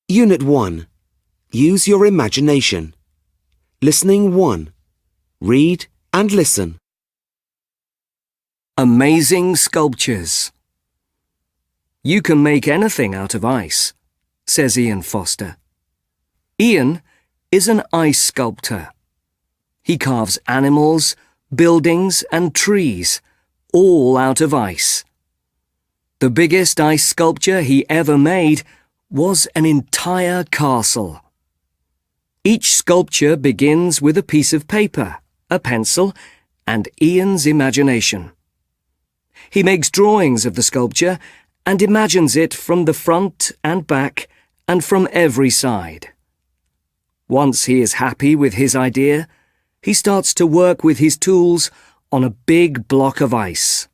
Unit 1. Use your imagination. Listening 1. Read and listen. Amazing sculptures. You can make anything out of ice, says Ian Foster. Ian is an ice sculptor. He carves animals, buildings and trees, all out of ice. The biggest ice sculpture he ever made was an entire castle. Each sculpture begins with a piece of paper, a pencil, and Ian's imagination. He makes drawings of the sculpture and imagines it from the front and back and from every side. Once he is happy with his idea, he starts to work with his tools on a big block of ice.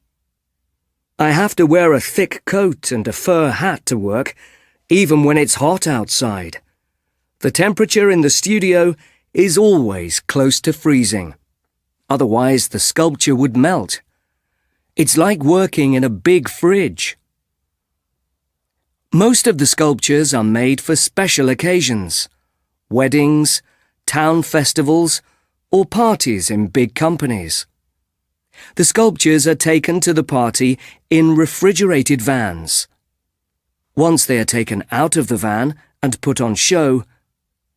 I have to wear a thick coat and a fur hat to work, even when it's hot outside. The temperature in the studio is always close to freezing. Otherwise, the sculpture would melt. It's like working in a big fridge. Most of the sculptures are made for special occasions, weddings, town festivals, or parties in big companies. The sculptures are taken to the party in refrigerated vans. Once they are taken out of the van and put on show,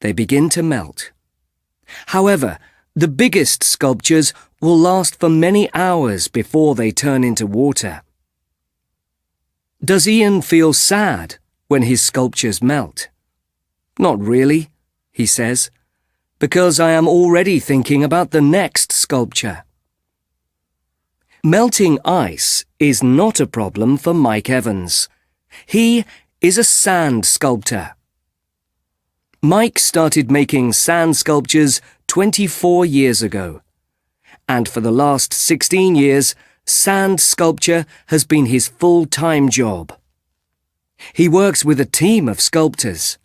they begin to melt. However, the biggest sculptures will last for many hours before they turn into water. Does Ian feel sad when his sculptures melt? Not really, he says, because I am already thinking about the next sculpture. Melting ice is not a problem for Mike Evans. He is a sand sculptor. Mike started making sand sculptures 24 years ago, and for the last 16 years, sand sculpture has been his full-time job. He works with a team of sculptors.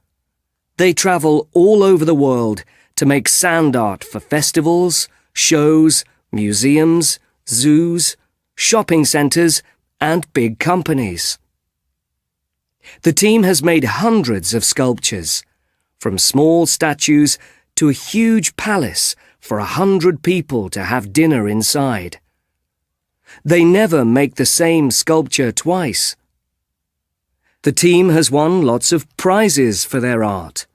They travel all over the world to make sand art for festivals, shows, museums, zoos, shopping centres, and big companies. The team has made hundreds of sculptures, from small statues to a huge palace for 100 people to have dinner inside. They never make the same sculpture twice. The team has won lots of prizes for their art.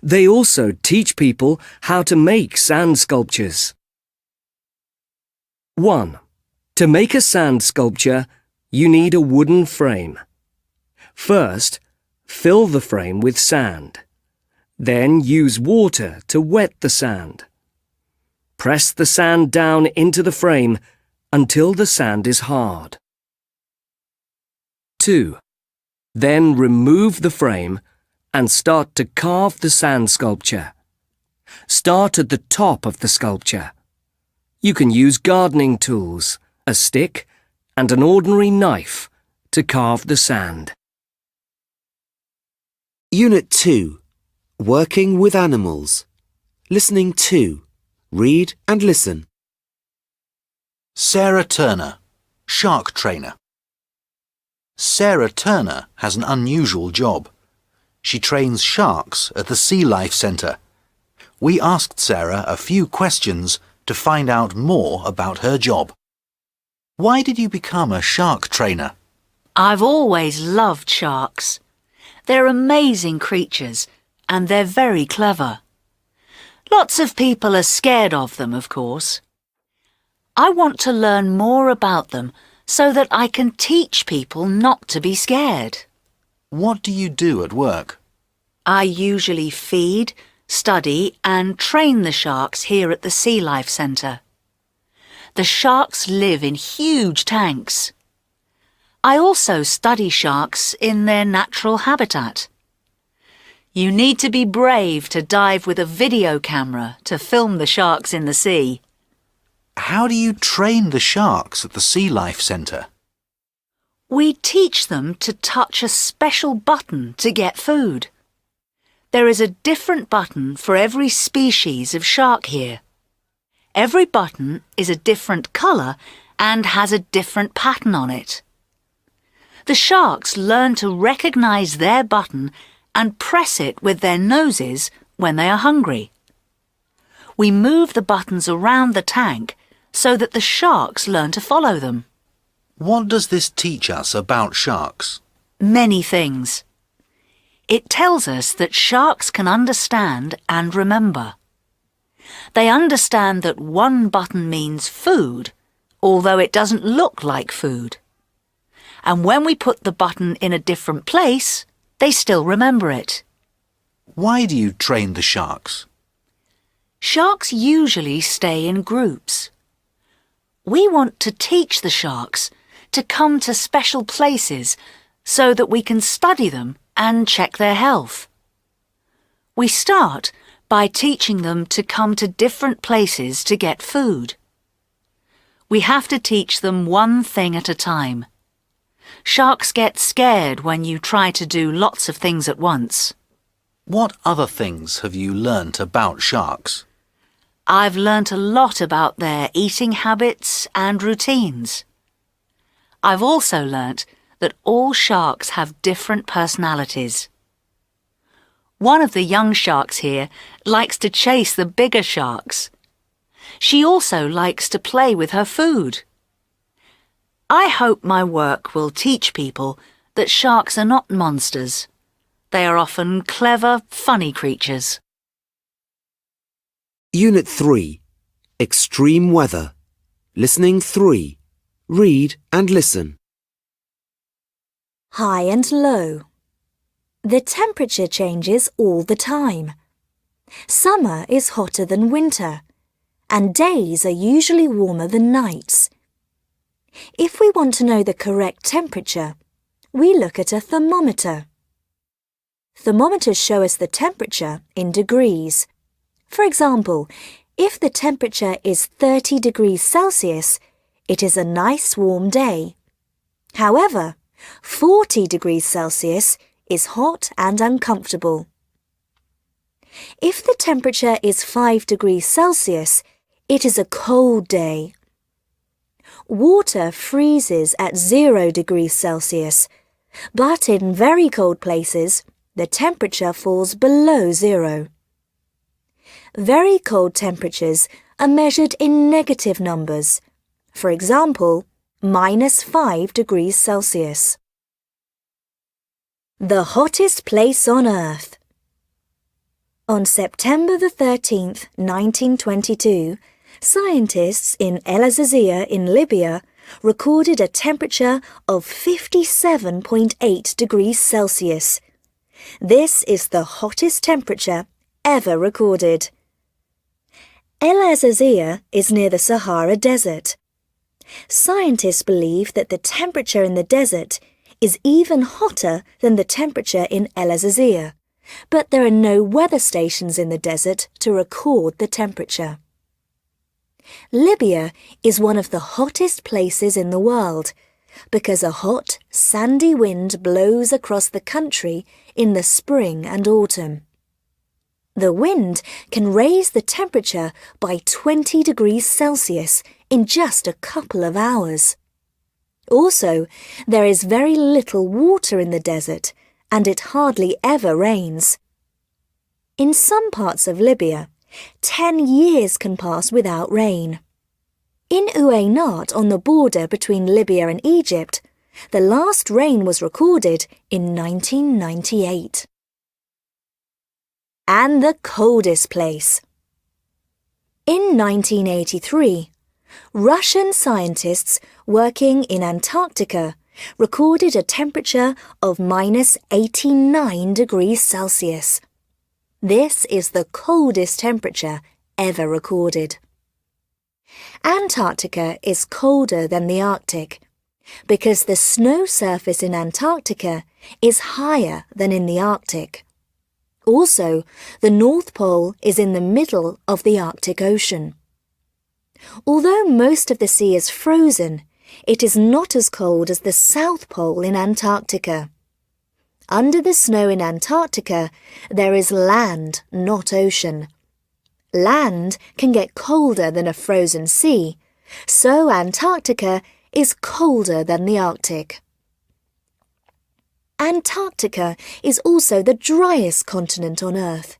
They also teach people how to make sand sculptures. 1. To make a sand sculpture, you need a wooden frame. First, fill the frame with sand. Then use water to wet the sand. Press the sand down into the frame until the sand is hard. 2. Then remove the frame and start to carve the sand sculpture. Start at the top of the sculpture. You can use gardening tools, a stick, and an ordinary knife to carve the sand. Unit 2. Working with animals. Listening 2. Read and listen. Sarah Turner, shark trainer. Sarah Turner has an unusual job. She trains sharks at the Sea Life Centre. We asked Sarah a few questions to find out more about her job. Why did you become a shark trainer? I've always loved sharks. They're amazing creatures and they're very clever. Lots of people are scared of them, of course. I want to learn more about them so that I can teach people not to be scared. What do you do at work? I usually feed, study and train the sharks here at the Sea Life Centre. The sharks live in huge tanks. I also study sharks in their natural habitat. You need to be brave to dive with a video camera to film the sharks in the sea. How do you train the sharks at the Sea Life Centre? We teach them to touch a special button to get food. There is a different button for every species of shark here. Every button is a different colour and has a different pattern on it. The sharks learn to recognise their button and press it with their noses when they are hungry. We move the buttons around the tank so that the sharks learn to follow them. What does this teach us about sharks? Many things. It tells us that sharks can understand and remember. They understand that one button means food, although it doesn't look like food. And when we put the button in a different place, they still remember it. Why do you train the sharks? Sharks usually stay in groups. We want to teach the sharks to come to special places so that we can study them and check their health. We start by teaching them to come to different places to get food. We have to teach them one thing at a time. Sharks get scared when you try to do lots of things at once. What other things have you learnt about sharks? I've learnt a lot about their eating habits and routines. I've also learnt that all sharks have different personalities. One of the young sharks here likes to chase the bigger sharks. She also likes to play with her food. I hope my work will teach people that sharks are not monsters. They are often clever, funny creatures. Unit 3. Extreme weather. Listening 3. Read and listen. High and low. The temperature changes all the time. Summer is hotter than winter, and days are usually warmer than nights. If we want to know the correct temperature, we look at a thermometer. Thermometers show us the temperature in degrees. For example, if the temperature is 30 degrees Celsius, it is a nice warm day. However, 40 degrees Celsius is hot and uncomfortable. If the temperature is 5 degrees Celsius, it is a cold day. Water freezes at 0 degrees Celsius, but in very cold places, the temperature falls below 0. Very cold temperatures are measured in negative numbers. For example, -5 degrees Celsius. The hottest place on Earth. On September the 13th, 1922, scientists in El Azazia in Libya recorded a temperature of 57.8 degrees Celsius. This is the hottest temperature ever recorded. El Azazia is near the Sahara Desert. Scientists believe that the temperature in the desert is even hotter than the temperature in El Azazia, but there are no weather stations in the desert to record the temperature. Libya is one of the hottest places in the world because a hot, sandy wind blows across the country in the spring and autumn. The wind can raise the temperature by 20 degrees Celsius in just a couple of hours. Also, there is very little water in the desert, and it hardly ever rains. In some parts of Libya, 10 years can pass without rain. In Uwainat, on the border between Libya and Egypt, the last rain was recorded in 1998. And the coldest place. In 1983, Russian scientists working in Antarctica recorded a temperature of -89 degrees Celsius. This is the coldest temperature ever recorded. Antarctica is colder than the Arctic because the snow surface in Antarctica is higher than in the Arctic. Also, the North Pole is in the middle of the Arctic Ocean. Although most of the sea is frozen, it is not as cold as the South Pole in Antarctica. Under the snow in Antarctica, there is land, not ocean. Land can get colder than a frozen sea, so Antarctica is colder than the Arctic. Antarctica is also the driest continent on Earth.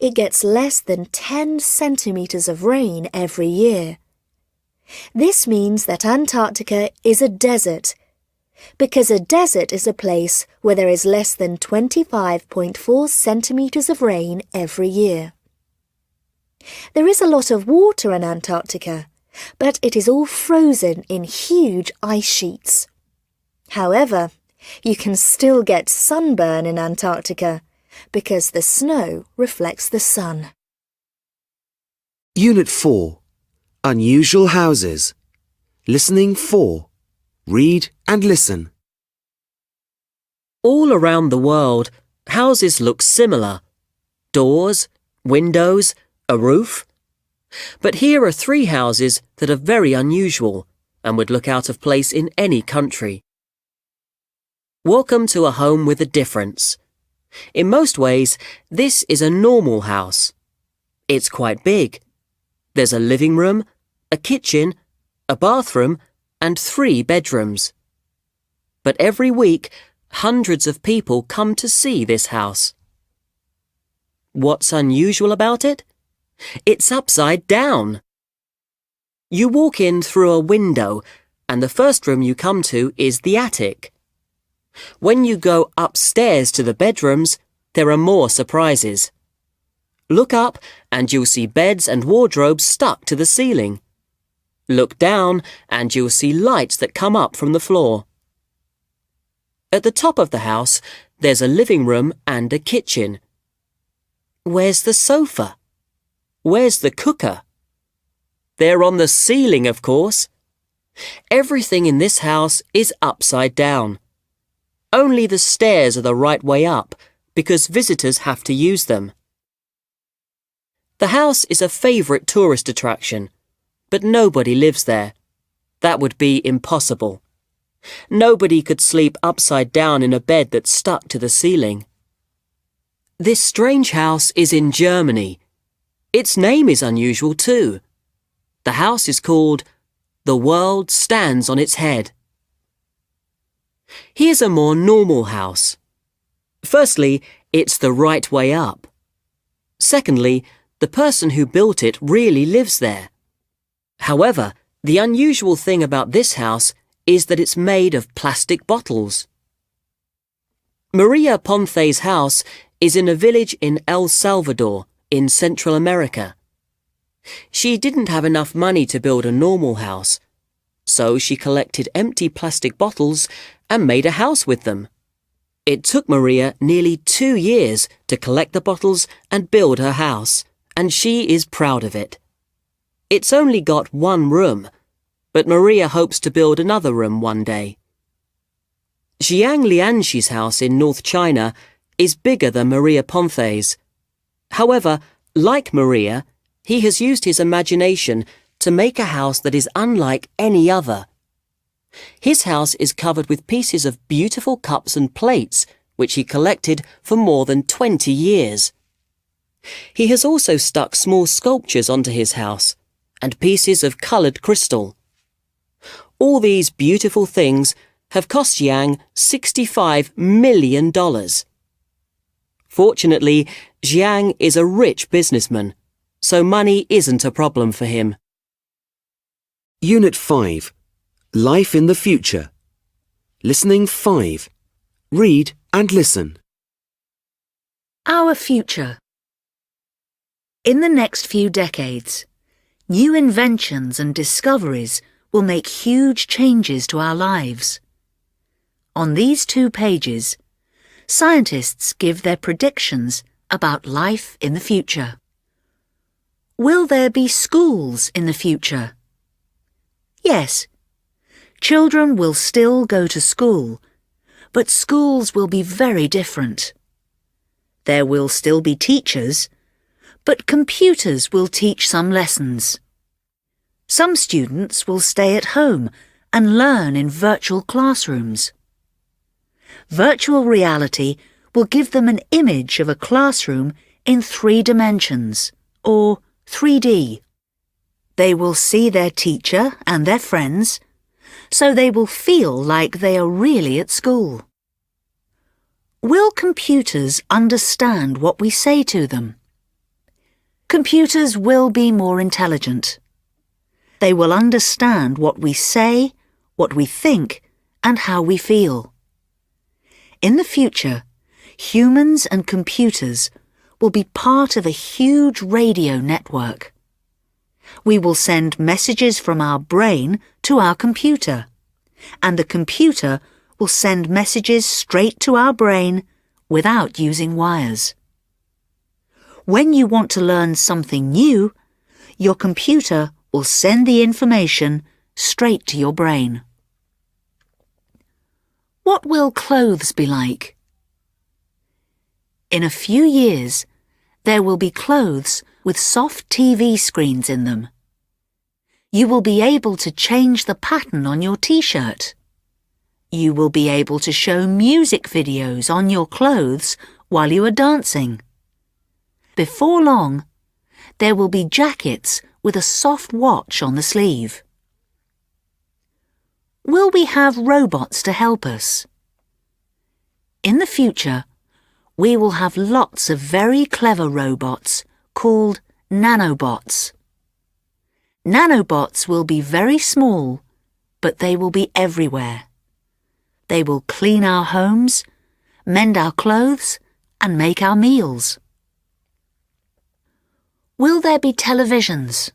It gets less than 10 centimetres of rain every year. This means that Antarctica is a desert, because a desert is a place where there is less than 25.4 centimetres of rain every year. There is a lot of water in Antarctica, but it is all frozen in huge ice sheets. However, you can still get sunburn in Antarctica because the snow reflects the sun. Unit 4. Unusual houses. Listening 4. Read and listen. All around the world, houses look similar. Doors, windows, a roof. But here are 3 houses that are very unusual and would look out of place in any country. Welcome to a home with a difference. In most ways, this is a normal house. It's quite big. There's a living room, a kitchen, a bathroom, and 3 bedrooms. But every week, hundreds of people come to see this house. What's unusual about it? It's upside down. You walk in through a window, and the first room you come to is the attic. When you go upstairs to the bedrooms, there are more surprises. Look up and you'll see beds and wardrobes stuck to the ceiling. Look down and you'll see lights that come up from the floor. At the top of the house, there's a living room and a kitchen. Where's the sofa? Where's the cooker? They're on the ceiling, of course. Everything in this house is upside down. Only the stairs are the right way up because visitors have to use them. The house is a favourite tourist attraction, but nobody lives there. That would be impossible. Nobody could sleep upside down in a bed that's stuck to the ceiling. This strange house is in Germany. Its name is unusual too. The house is called The World Stands on Its Head. Here's a more normal house. Firstly, it's the right way up. Secondly, the person who built it really lives there. However, the unusual thing about this house is that it's made of plastic bottles. Maria Ponce's house is in a village in El Salvador, in Central America. She didn't have enough money to build a normal house, so she collected empty plastic bottles and made a house with them. It took Maria nearly 2 years to collect the bottles and build her house, and she is proud of it. It's only got 1 room, but Maria hopes to build another room one day. Jiang Lianxi's house in North China is bigger than Maria Ponce's. However, like Maria, he has used his imagination to make a house that is unlike any other. His house is covered with pieces of beautiful cups and plates, which he collected for more than 20 years. He has also stuck small sculptures onto his house, and pieces of coloured crystal. All these beautiful things have cost Jiang $65 million. Fortunately, Jiang is a rich businessman, so money isn't a problem for him. Unit 5. Life in the future. Listening 5. Read and listen. Our future. In the next few decades, new inventions and discoveries will make huge changes to our lives. On these 2 pages, scientists give their predictions about life in the future. Will there be schools in the future? Yes. Children will still go to school, but schools will be very different. There will still be teachers, but computers will teach some lessons. Some students will stay at home and learn in virtual classrooms. Virtual reality will give them an image of a classroom in 3 dimensions, or 3D. They will see their teacher and their friends, so they will feel like they are really at school. Will computers understand what we say to them? Computers will be more intelligent. They will understand what we say, what we think, and how we feel. In the future, humans and computers will be part of a huge radio network. We will send messages from our brain to our computer, and the computer will send messages straight to our brain without using wires. When you want to learn something new, your computer will send the information straight to your brain. What will clothes be like? In a few years, there will be clothes with soft TV screens in them. You will be able to change the pattern on your t-shirt. You will be able to show music videos on your clothes while you are dancing. Before long, there will be jackets with a soft watch on the sleeve. Will we have robots to help us? In the future, we will have lots of very clever robots called nanobots. Nanobots will be very small, but they will be everywhere. They will clean our homes, mend our clothes, and make our meals. Will there be televisions?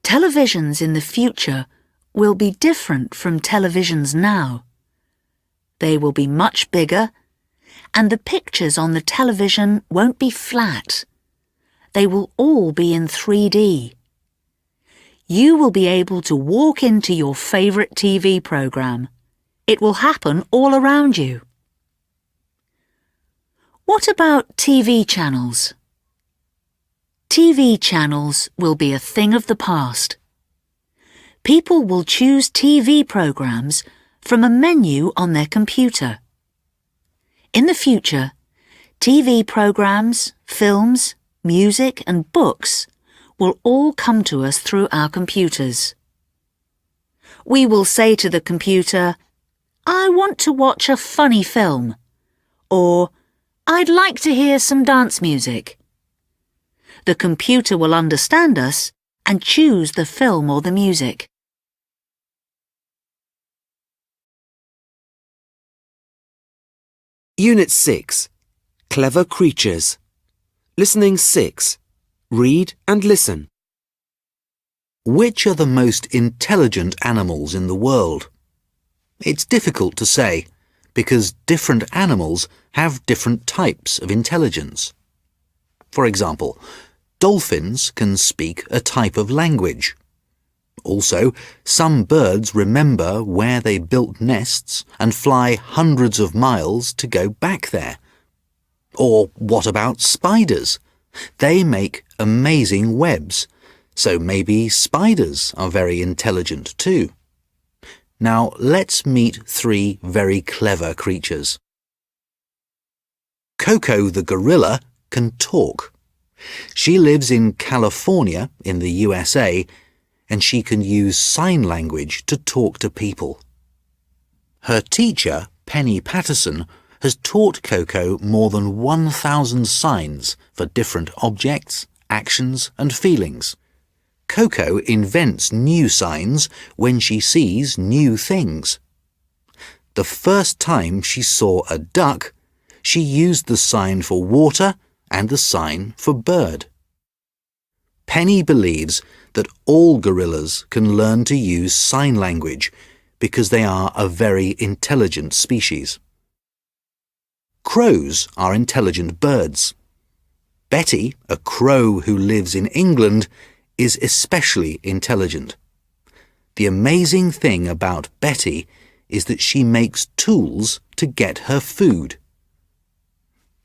Televisions in the future will be different from televisions now. They will be much bigger, and the pictures on the television won't be flat. They will all be in 3D. You will be able to walk into your favourite TV programme. It will happen all around you. What about TV channels? TV channels will be a thing of the past. People will choose TV programmes from a menu on their computer. In the future, TV programmes, films, music and books will all come to us through our computers. We will say to the computer, "I want to watch a funny film," or "I'd like to hear some dance music." The computer will understand us and choose the film or the music. Unit 6. Clever Creatures. Listening 6. Read and listen. Which are the most intelligent animals in the world? It's difficult to say, because different animals have different types of intelligence. For example, dolphins can speak a type of language. Also, some birds remember where they built nests and fly hundreds of miles to go back there. Or what about spiders? They make amazing webs, so maybe spiders are very intelligent too. Now let's meet 3 very clever creatures. Coco the gorilla can talk. She lives in California in the USA, and she can use sign language to talk to people. Her teacher, Penny Patterson, has taught Coco more than 1,000 signs for different objects, actions and feelings. Coco invents new signs when she sees new things. The first time she saw a duck, she used the sign for water and the sign for bird. Penny believes that all gorillas can learn to use sign language because they are a very intelligent species. Crows are intelligent birds. Betty, a crow who lives in England, is especially intelligent. The amazing thing about Betty is that she makes tools to get her food.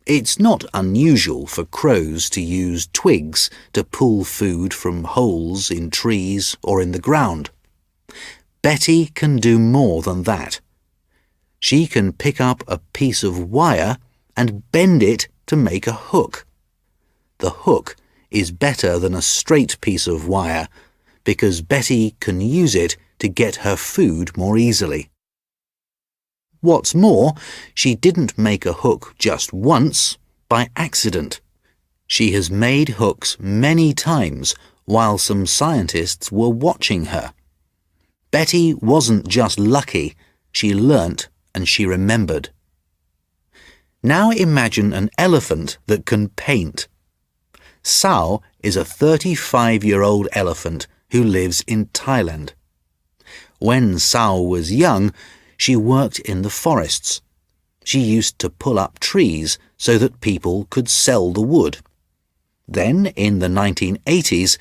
It's not unusual for crows to use twigs to pull food from holes in trees or in the ground. Betty can do more than that. She can pick up a piece of wire and bend it to make a hook. The hook is better than a straight piece of wire because Betty can use it to get her food more easily. What's more, she didn't make a hook just once, by accident. She has made hooks many times while some scientists were watching her. Betty wasn't just lucky, she learnt and she remembered. Now imagine an elephant that can paint. Sao is a 35-year-old elephant who lives in Thailand. When Sao was young, she worked in the forests. She used to pull up trees so that people could sell the wood. Then, in the 1980s,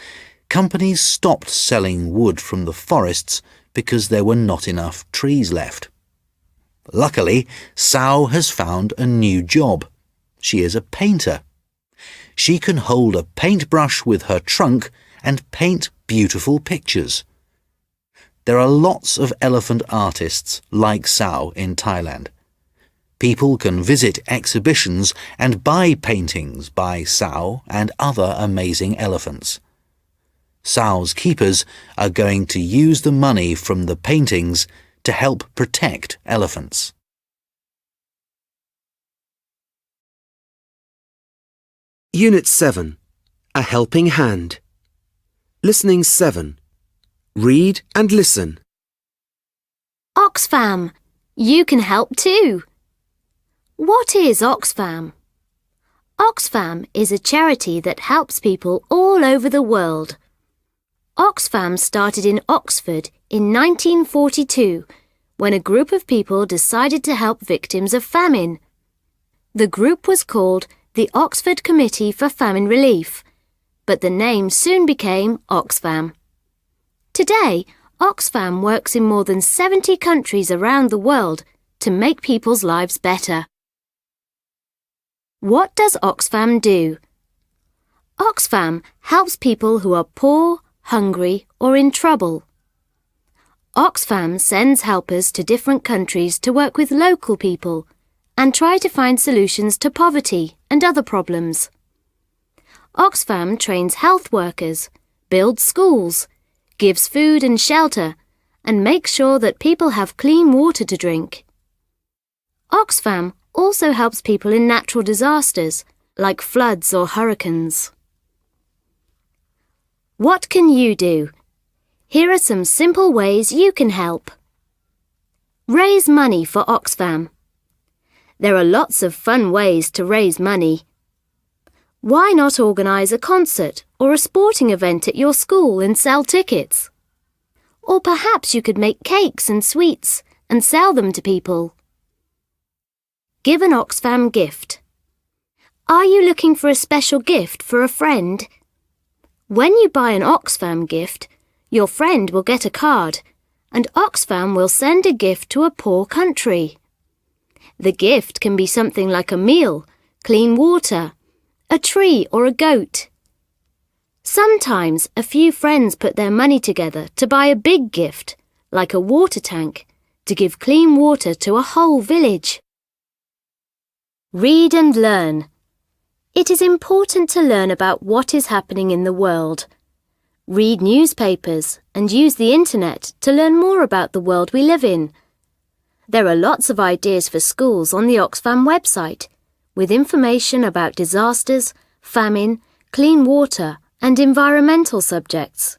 companies stopped selling wood from the forests because there were not enough trees left. Luckily, Sao has found a new job. She is a painter. She can hold a paintbrush with her trunk and paint beautiful pictures. There are lots of elephant artists like Sao in Thailand. People can visit exhibitions and buy paintings by Sao and other amazing elephants. Sao's keepers are going to use the money from the paintings to help protect elephants. Unit 7. A helping hand. Listening 7. Read and listen. Oxfam, you can help too. What is Oxfam? Oxfam is a charity that helps people all over the world. Oxfam started in Oxford in 1942 when a group of people decided to help victims of famine. The group was called the Oxford Committee for Famine Relief, but the name soon became Oxfam. Today, Oxfam works in more than 70 countries around the world to make people's lives better. What does Oxfam do? Oxfam helps people who are poor, hungry, or in trouble. Oxfam sends helpers to different countries to work with local people and try to find solutions to poverty and other problems. Oxfam trains health workers, builds schools, gives food and shelter, and makes sure that people have clean water to drink. Oxfam also helps people in natural disasters, like floods or hurricanes. What can you do? Here are some simple ways you can help. Raise money for Oxfam. There are lots of fun ways to raise money. Why not organise a concert or a sporting event at your school and sell tickets? Or perhaps you could make cakes and sweets and sell them to people. Give an Oxfam gift. Are you looking for a special gift for a friend? When you buy an Oxfam gift, your friend will get a card, and Oxfam will send a gift to a poor country. The gift can be something like a meal, clean water, a tree or a goat. Sometimes a few friends put their money together to buy a big gift, like a water tank, to give clean water to a whole village. Read and learn. It is important to learn about what is happening in the world. Read newspapers and use the internet to learn more about the world we live in. There are lots of ideas for schools on the Oxfam website, with information about disasters, famine, clean water, and environmental subjects.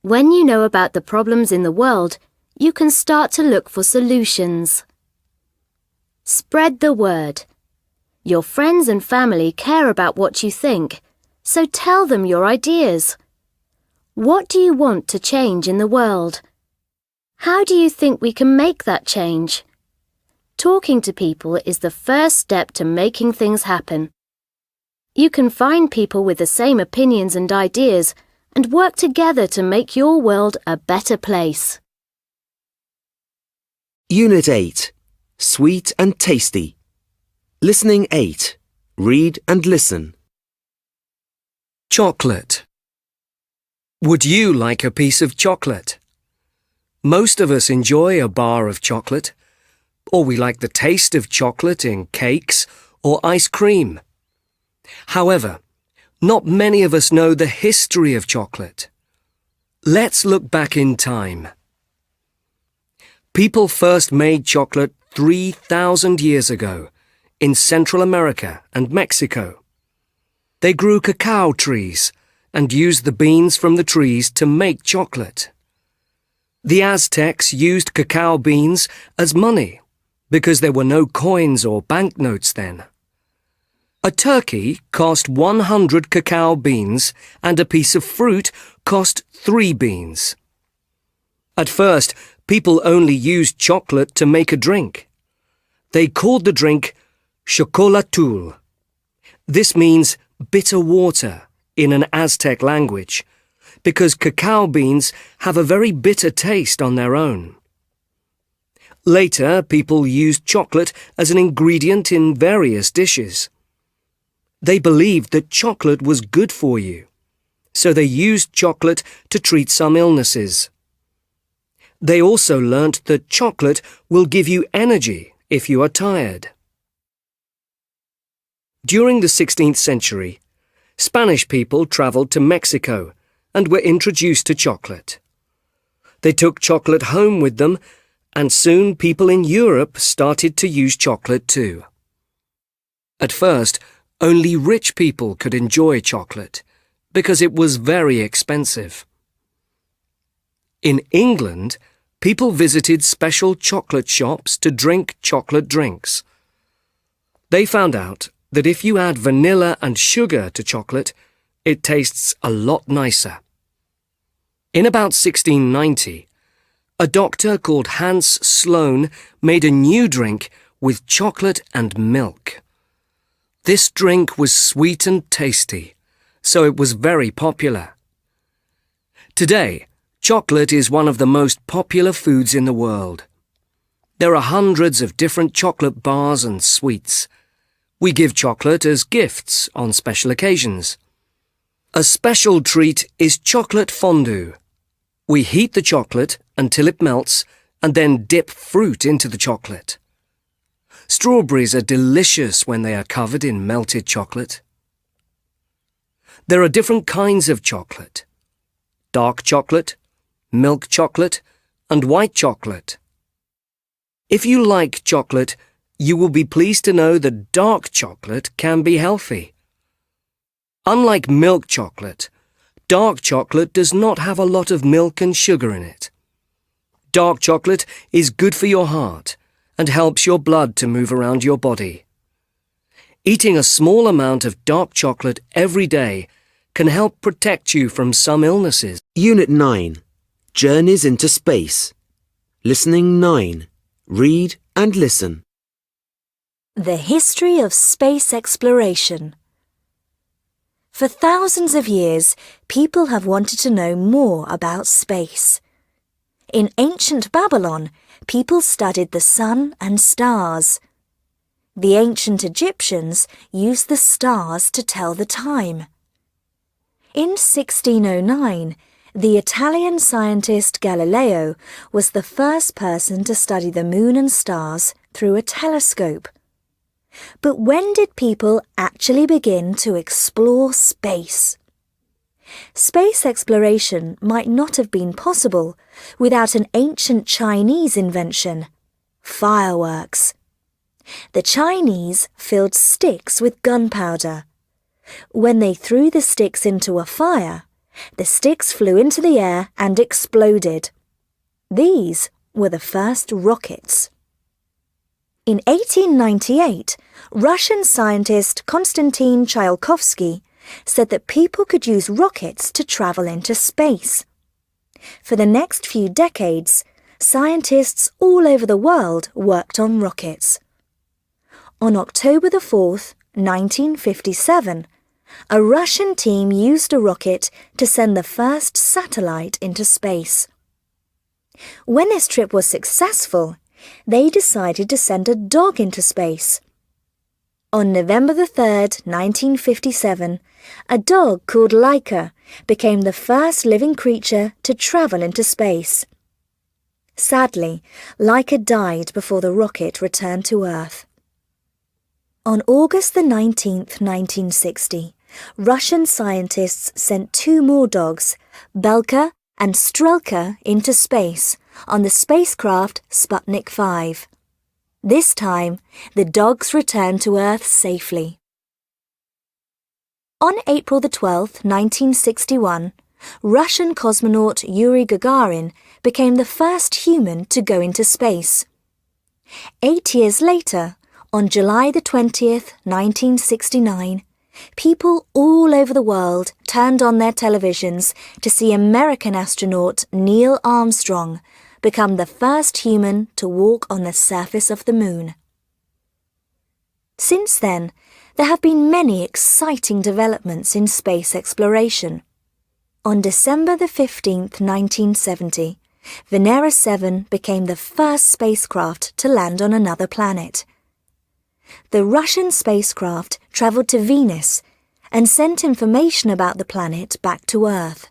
When you know about the problems in the world, you can start to look for solutions. Spread the word. Your friends and family care about what you think, so tell them your ideas. What do you want to change in the world? How do you think we can make that change? Talking to people is the first step to making things happen. You can find people with the same opinions and ideas and work together to make your world a better place. Unit 8. Sweet and tasty. Listening 8. Read and listen. Chocolate. Would you like a piece of chocolate? Most of us enjoy a bar of chocolate, or we like the taste of chocolate in cakes or ice cream. However, not many of us know the history of chocolate. Let's look back in time. People first made chocolate 3,000 years ago in Central America and Mexico. They grew cacao trees and used the beans from the trees to make chocolate. The Aztecs used cacao beans as money because there were no coins or banknotes then. A turkey cost 100 cacao beans and a piece of fruit cost 3 beans. At first, people only used chocolate to make a drink. They called the drink chocolatul. This means bitter water in an Aztec language, because cacao beans have a very bitter taste on their own. Later, people used chocolate as an ingredient in various dishes. They believed that chocolate was good for you, so they used chocolate to treat some illnesses. They also learnt that chocolate will give you energy if you are tired. During the 16th century, Spanish people travelled to Mexico and were introduced to chocolate. They took chocolate home with them, and soon people in Europe started to use chocolate too. At first, only rich people could enjoy chocolate because it was very expensive. In England, people visited special chocolate shops to drink chocolate drinks. They found out that if you add vanilla and sugar to chocolate, it tastes a lot nicer. In about 1690, a doctor called Hans Sloane made a new drink with chocolate and milk. This drink was sweet and tasty, so it was very popular. Today, chocolate is one of the most popular foods in the world. There are hundreds of different chocolate bars and sweets. We give chocolate as gifts on special occasions. A special treat is chocolate fondue. We heat the chocolate until it melts and then dip fruit into the chocolate. Strawberries are delicious when they are covered in melted chocolate. There are different kinds of chocolate: dark chocolate, milk chocolate, and white chocolate. If you like chocolate, you will be pleased to know that dark chocolate can be healthy. Unlike milk chocolate, dark chocolate does not have a lot of milk and sugar in it. Dark chocolate is good for your heart and helps your blood to move around your body. Eating a small amount of dark chocolate every day can help protect you from some illnesses. Unit 9. Journeys into Space. Listening 9. Read and listen. The history of space exploration. For thousands of years, people have wanted to know more about space. In ancient Babylon, people studied the sun and stars. The ancient Egyptians used the stars to tell the time. In 1609, the Italian scientist Galileo was the first person to study the moon and stars through a telescope. But when did people actually begin to explore space? Space exploration might not have been possible without an ancient Chinese invention: fireworks. The Chinese filled sticks with gunpowder. When they threw the sticks into a fire, the sticks flew into the air and exploded. These were the first rockets. In 1898, Russian scientist Konstantin Tsiolkovsky said that people could use rockets to travel into space. For the next few decades, scientists all over the world worked on rockets. On October 4th, 1957, a Russian team used a rocket to send the first satellite into space. When this trip was successful, they decided to send a dog into space. On November 3rd, 1957, a dog called Laika became the first living creature to travel into space. Sadly, Laika died before the rocket returned to Earth. On August 19th, 1960, Russian scientists sent 2 more dogs, Belka and Strelka, into space on the spacecraft Sputnik 5. This time, the dogs returned to Earth safely. On April 12, 1961, Russian cosmonaut Yuri Gagarin became the first human to go into space. 8 years later, on July 20th, 1969, people all over the world turned on their televisions to see American astronaut Neil Armstrong become the first human to walk on the surface of the moon. Since then, there have been many exciting developments in space exploration. On December 15th, 1970, Venera 7 became the first spacecraft to land on another planet. The Russian spacecraft travelled to Venus and sent information about the planet back to Earth.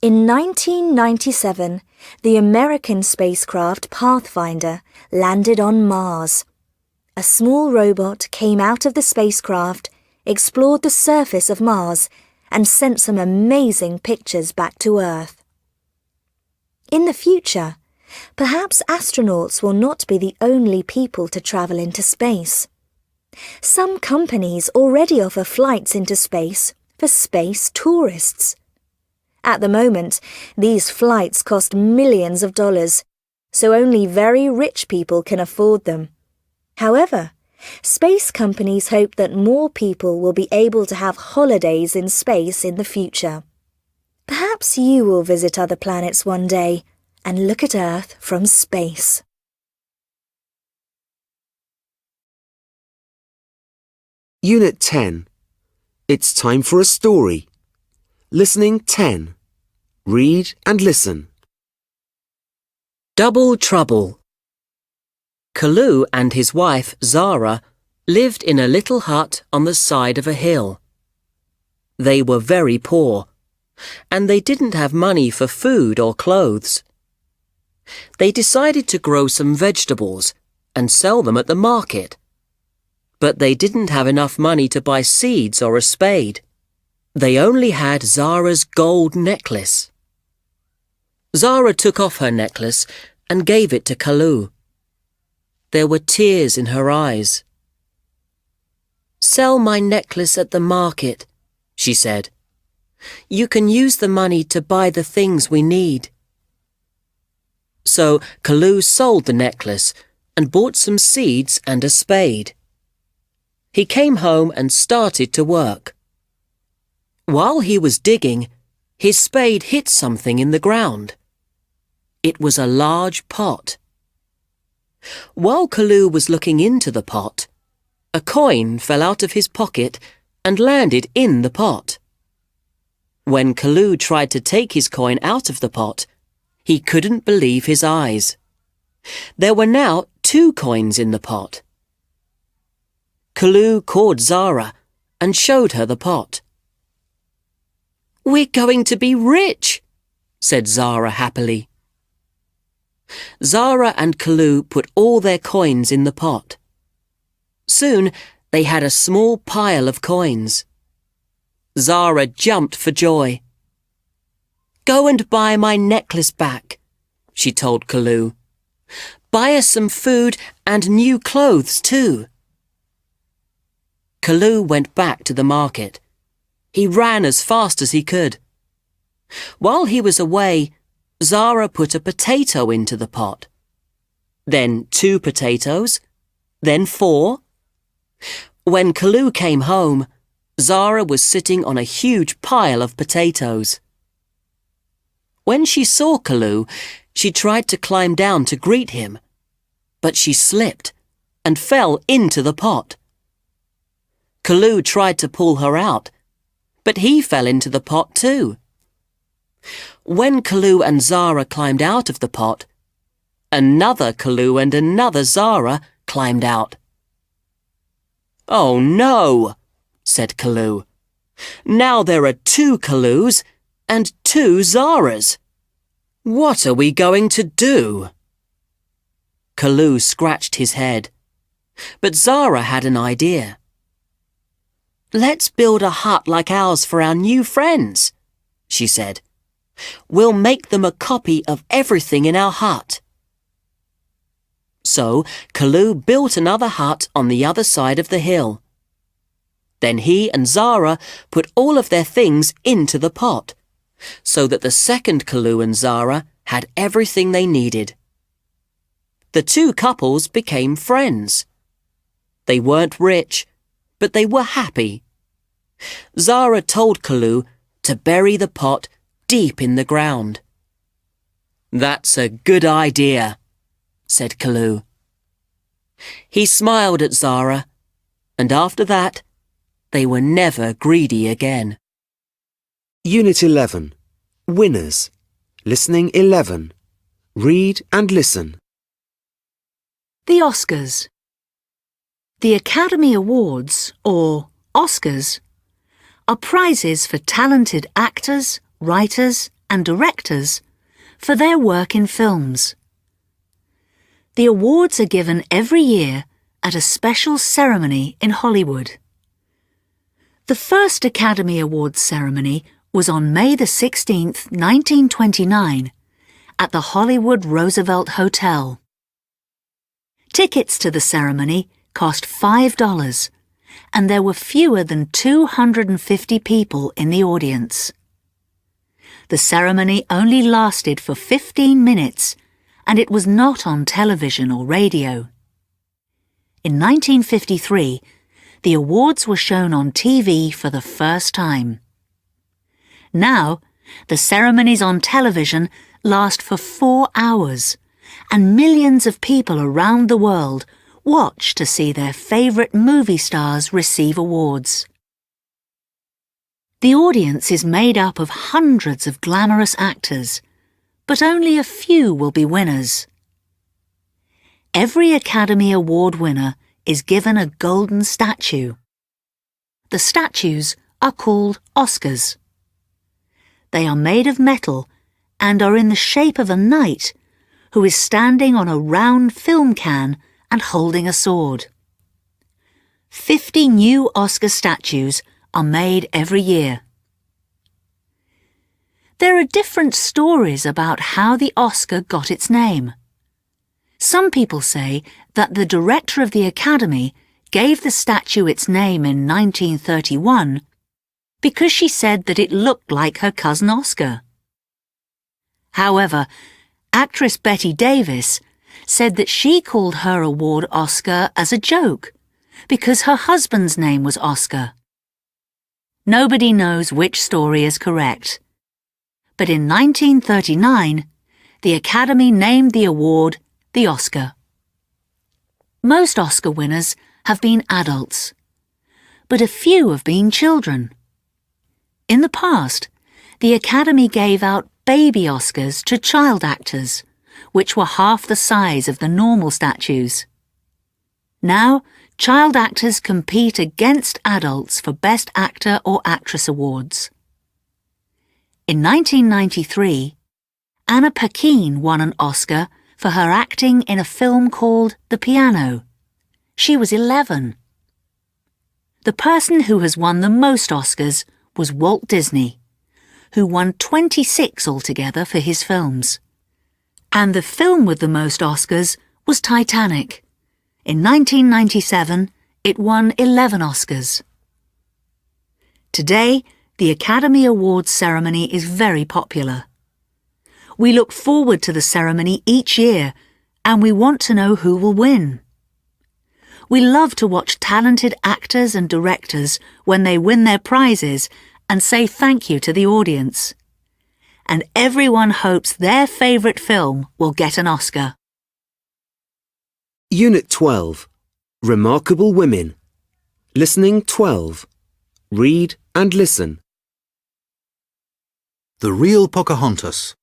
In 1997, the American spacecraft Pathfinder landed on Mars. A small robot came out of the spacecraft, explored the surface of Mars, and sent some amazing pictures back to Earth. In the future, perhaps astronauts will not be the only people to travel into space. Some companies already offer flights into space for space tourists. At the moment, these flights cost millions of dollars, so only very rich people can afford them. However, space companies hope that more people will be able to have holidays in space in the future. Perhaps you will visit other planets one day and look at Earth from space. Unit 10. It's time for a story. Listening 10. Read and listen. Double Trouble. Kalu and his wife, Zara, lived in a little hut on the side of a hill. They were very poor, and they didn't have money for food or clothes. They decided to grow some vegetables and sell them at the market. But they didn't have enough money to buy seeds or a spade. They only had Zara's gold necklace. Zara took off her necklace and gave it to Kalu. There were tears in her eyes. "Sell my necklace at the market," she said. "You can use the money to buy the things we need." So Kalu sold the necklace and bought some seeds and a spade. He came home and started to work. While he was digging, his spade hit something in the ground. It was a large pot. While Kalu was looking into the pot, a coin fell out of his pocket and landed in the pot. When Kalu tried to take his coin out of the pot, he couldn't believe his eyes. There were now 2 coins in the pot. Kalu called Zara and showed her the pot. "We're going to be rich," said Zara happily. Zara and Kalu put all their coins in the pot. Soon they had a small pile of coins. Zara jumped for joy. "Go and buy my necklace back," she told Kalu. "Buy us some food and new clothes too." Kalu went back to the market. He ran as fast as he could. While he was away, Zara put a potato into the pot. Then 2 potatoes. Then 4. When Kalu came home, Zara was sitting on a huge pile of potatoes. When she saw Kalu, she tried to climb down to greet him, but she slipped and fell into the pot. Kalu tried to pull her out, but he fell into the pot too. When Kalu and Zara climbed out of the pot, another Kalu and another Zara climbed out. "Oh no," said Kalu. "Now there are 2 Kalus and 2 Zaras. What are we going to do?" Kalu scratched his head, but Zara had an idea. "Let's build a hut like ours for our new friends," she said. We'll make them a copy of everything in our hut. So Kaloo built another hut on the other side of the hill. Then he and Zara put all of their things into the pot, so that the second Kaloo and Zara had everything they needed. The two couples became friends. They weren't rich, but they were happy. Zara told Kaloo to bury the pot deep in the ground. "That's a good idea," said Kaloo. He smiled at Zara, and after that, they were never greedy again. Unit 11. Winners. Listening 11. Read and listen. The Oscars. The Academy Awards, or Oscars, are prizes for talented actors, writers and directors for their work in films. The awards are given every year at a special ceremony in Hollywood. The first Academy Awards ceremony was on May the 16th, 1929, at the Hollywood Roosevelt Hotel. Tickets to the ceremony cost $5, and there were fewer than 250 people in the audience. The ceremony only lasted for 15 minutes, and it was not on television or radio. In 1953, the awards were shown on TV for the first time. Now, the ceremonies on television last for 4 hours, and millions of people around the world watch to see their favourite movie stars receive awards. The audience is made up of hundreds of glamorous actors, but only a few will be winners. Every Academy Award winner is given a golden statue. The statues are called Oscars. They are made of metal and are in the shape of a knight who is standing on a round film can and holding a sword. 50 new Oscar statues are made every year. There are different stories about how the Oscar got its name. Some people say that the director of the Academy gave the statue its name in 1931 because she said that it looked like her cousin Oscar. However, actress Bette Davis said that she called her award Oscar as a joke because her husband's name was Oscar. Nobody knows which story is correct. But in 1939, the Academy named the award the Oscar. Most Oscar winners have been adults, but a few have been children. In the past, the Academy gave out baby Oscars to child actors, which were half the size of the normal statues. Now, child actors compete against adults for Best Actor or Actress awards. In 1993, Anna Paquin won an Oscar for her acting in a film called The Piano. She was 11. The person who has won the most Oscars was Walt Disney, who won 26 altogether for his films. And the film with the most Oscars was Titanic. In 1997, it won 11 Oscars. Today, the Academy Awards ceremony is very popular. We look forward to the ceremony each year, and we want to know who will win. We love to watch talented actors and directors when they win their prizes and say thank you to the audience. And everyone hopes their favourite film will get an Oscar. Unit 12. Remarkable Women. Listening 12. Read and listen. The Real Pocahontas.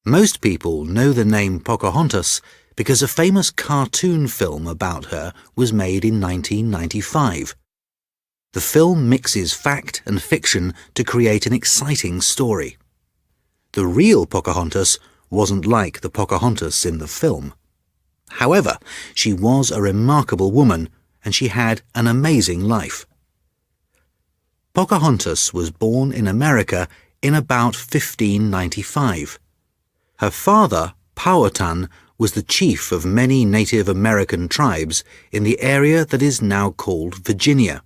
Most people know the name Pocahontas because a famous cartoon film about her was made in 1995. The film mixes fact and fiction to create an exciting story. The real Pocahontas wasn't like the Pocahontas in the film. However, she was a remarkable woman and she had an amazing life. Pocahontas was born in America in about 1595. Her father, Powhatan, was the chief of many Native American tribes in the area that is now called Virginia.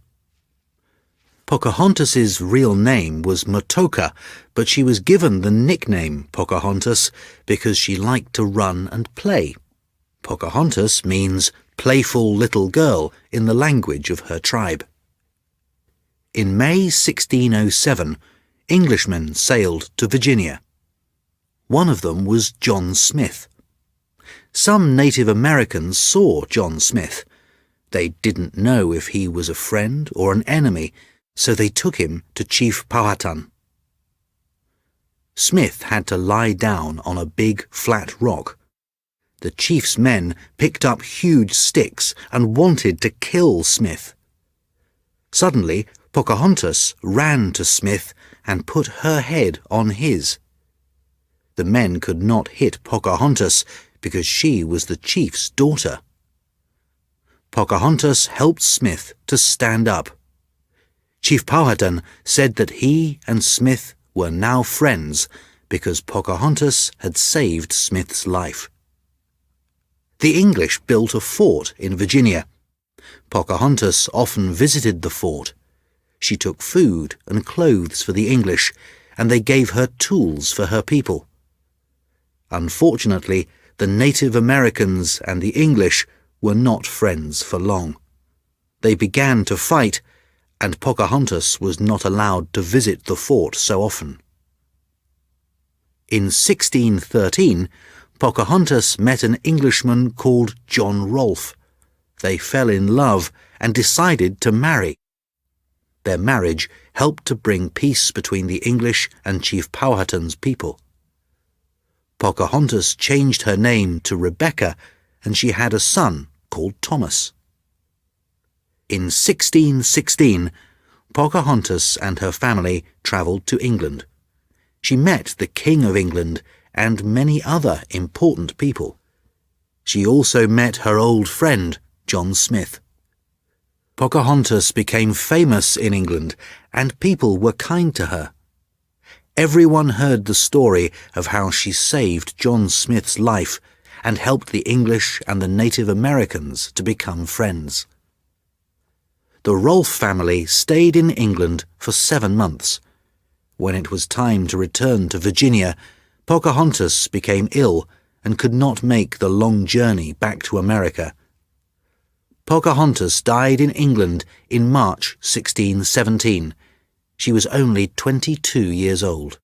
Pocahontas's real name was Matoka, but she was given the nickname Pocahontas because she liked to run and play. Pocahontas means playful little girl in the language of her tribe. In May 1607, Englishmen sailed to Virginia. One of them was John Smith. Some Native Americans saw John Smith. They didn't know if he was a friend or an enemy, so they took him to Chief Powhatan. Smith had to lie down on a big flat rock. The chief's men picked up huge sticks and wanted to kill Smith. Suddenly, Pocahontas ran to Smith and put her head on his. The men could not hit Pocahontas because she was the chief's daughter. Pocahontas helped Smith to stand up. Chief Powhatan said that he and Smith were now friends because Pocahontas had saved Smith's life. The English built a fort in Virginia. Pocahontas often visited the fort. She took food and clothes for the English, and they gave her tools for her people. Unfortunately, the Native Americans and the English were not friends for long. They began to fight, and Pocahontas was not allowed to visit the fort so often. In 1613, Pocahontas met an Englishman called John Rolfe. They fell in love and decided to marry. Their marriage helped to bring peace between the English and Chief Powhatan's people. Pocahontas changed her name to Rebecca, and she had a son called Thomas. In 1616, Pocahontas and her family travelled to England. She met the King of England and many other important people. She also met her old friend, John Smith. Pocahontas became famous in England, and people were kind to her. Everyone heard the story of how she saved John Smith's life and helped the English and the Native Americans to become friends. The Rolfe family stayed in England for 7 months. When it was time to return to Virginia, Pocahontas became ill and could not make the long journey back to America. Pocahontas died in England in March 1617. She was only 22 years old.